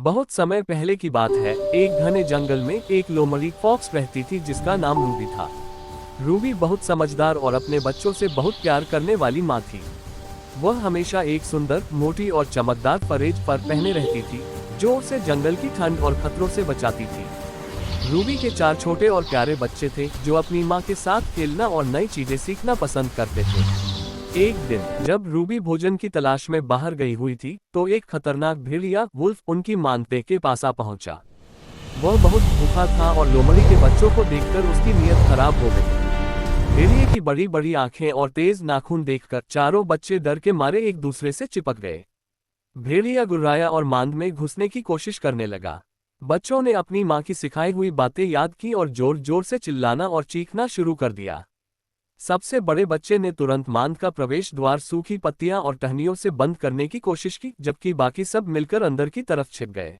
बहुत समय पहले की बात है। एक घने जंगल में एक लोमड़ी फॉक्स रहती थी जिसका नाम रूबी था। रूबी बहुत समझदार और अपने बच्चों से बहुत प्यार करने वाली माँ थी। वह हमेशा एक सुंदर, मोटी और चमकदार फरेज फर पहने रहती थी, जो उसे जंगल की ठंड और खतरों से बचाती थी। रूबी के 4 छोटे और प्यारे बच्चे थे, जो अपनी माँ के साथ खेलना और नई चीजें सीखना पसंद करते थे। एक दिन जब रूबी भोजन की तलाश में बाहर गई हुई थी, तो एक खतरनाक भेड़िया वुल्फ उनकी मानते के पास आ पहुंचा। वह बहुत भूखा था और लोमड़ी के बच्चों को देखकर उसकी नीयत खराब हो गई। भेड़िए की बड़ी बड़ी आंखें और तेज नाखून देखकर चारों बच्चे डर के मारे एक दूसरे से चिपक गए। भेड़िया गुर्राया और मांद में घुसने की कोशिश करने लगा। बच्चों ने अपनी माँ की सिखाई हुई बातें याद की और जोर जोर से चिल्लाना और चीखना शुरू कर दिया। सबसे बड़े बच्चे ने तुरंत मांद का प्रवेश द्वार सूखी पत्तियां और टहनियों से बंद करने की कोशिश की, जबकि बाकी सब मिलकर अंदर की तरफ छिप गए।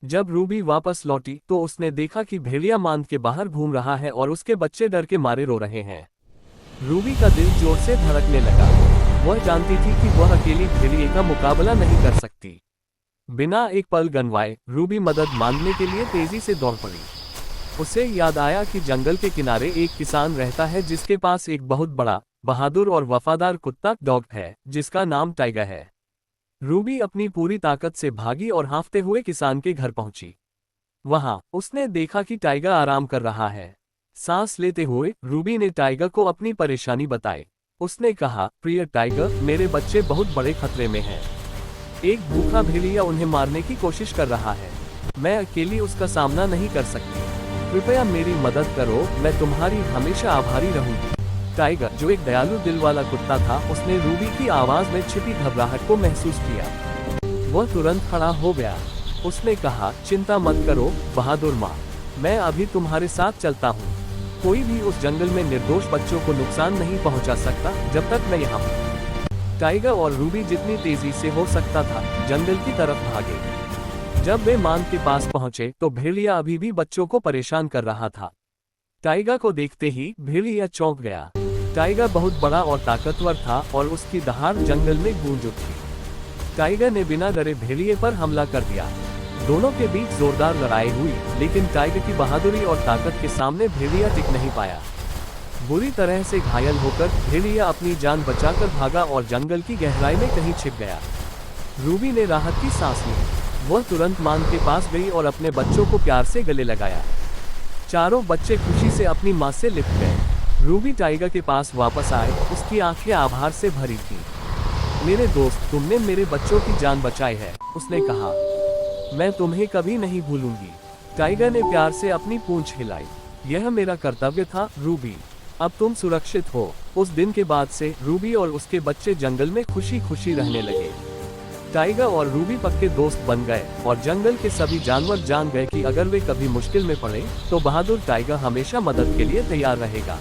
जब रूबी वापस लौटी तो उसने देखा कि भेड़िया मांद के बाहर घूम रहा है और उसके बच्चे डर के मारे रो रहे हैं। रूबी का दिल जोर से धड़कने लगा। वह जानती थी कि वह अकेली भेड़िए का मुकाबला नहीं कर सकती। बिना एक पल गंवाए रूबी मदद मांगने के लिए तेजी से दौड़ पड़ी। उसे याद आया कि जंगल के किनारे एक किसान रहता है जिसके पास एक बहुत बड़ा, बहादुर और वफादार कुत्ता डॉग है, जिसका नाम टाइगर है। रूबी अपनी पूरी ताकत से भागी और हाँफते हुए किसान के घर पहुंची। वहां उसने देखा कि टाइगर आराम कर रहा है। सांस लेते हुए रूबी ने टाइगर को अपनी परेशानी बताई। उसने कहा, प्रिय टाइगर, मेरे बच्चे बहुत बड़े खतरे में हैं। एक भूखा भेड़िया उन्हें मारने की कोशिश कर रहा है। मैं अकेली उसका सामना नहीं कर सकती। कृपया मेरी मदद करो, मैं तुम्हारी हमेशा आभारी रहूंगी। टाइगर, जो एक दयालु दिल वाला कुत्ता था, उसने रूबी की आवाज में छिपी घबराहट को महसूस किया। वह तुरंत खड़ा हो गया। उसने कहा, चिंता मत करो बहादुर माँ, मैं अभी तुम्हारे साथ चलता हूँ। कोई भी उस जंगल में निर्दोष बच्चों को नुकसान नहीं पहुँचा सकता जब तक मैं यहाँ हूँ। टाइगर और रूबी जितनी तेजी से हो सकता था जंगल की तरफ भागे। जब वे मांद के पास पहुंचे तो भेड़िया अभी भी बच्चों को परेशान कर रहा था। टाइगर को देखते ही भेड़िया चौंक गया। टाइगर बहुत बड़ा और ताकतवर था और उसकी दहाड़ जंगल में गूंज उठी। टाइगर ने बिना डरे भेड़िए पर हमला कर दिया। दोनों के बीच जोरदार लड़ाई हुई, लेकिन टाइगर की बहादुरी और ताकत के सामने भेड़िया टिक नहीं पाया। बुरी तरह से घायल होकर भेड़िया अपनी जान बचाकर भागा और जंगल की गहराई में कहीं छिप गया। रूबी ने राहत की सांस ली। वह तुरंत मांद के पास गई और अपने बच्चों को प्यार से गले लगाया। चारों बच्चे खुशी से अपनी माँ से लिपट गए। रूबी टाइगर के पास वापस आए। उसकी आंखें आभार से भरी थीं। मेरे दोस्त, तुमने मेरे बच्चों की जान बचाई है, उसने कहा। मैं तुम्हें कभी नहीं भूलूंगी। टाइगर ने प्यार से अपनी पूंछ हिलाई। यह मेरा कर्तव्य था रूबी, अब तुम सुरक्षित हो। उस दिन के बाद से रूबी और उसके बच्चे जंगल में खुशी खुशी रहने लगे। टाइगर और रूबी पक्के दोस्त बन गए और जंगल के सभी जानवर जान गए कि अगर वे कभी मुश्किल में पड़े तो बहादुर टाइगर हमेशा मदद के लिए तैयार रहेगा।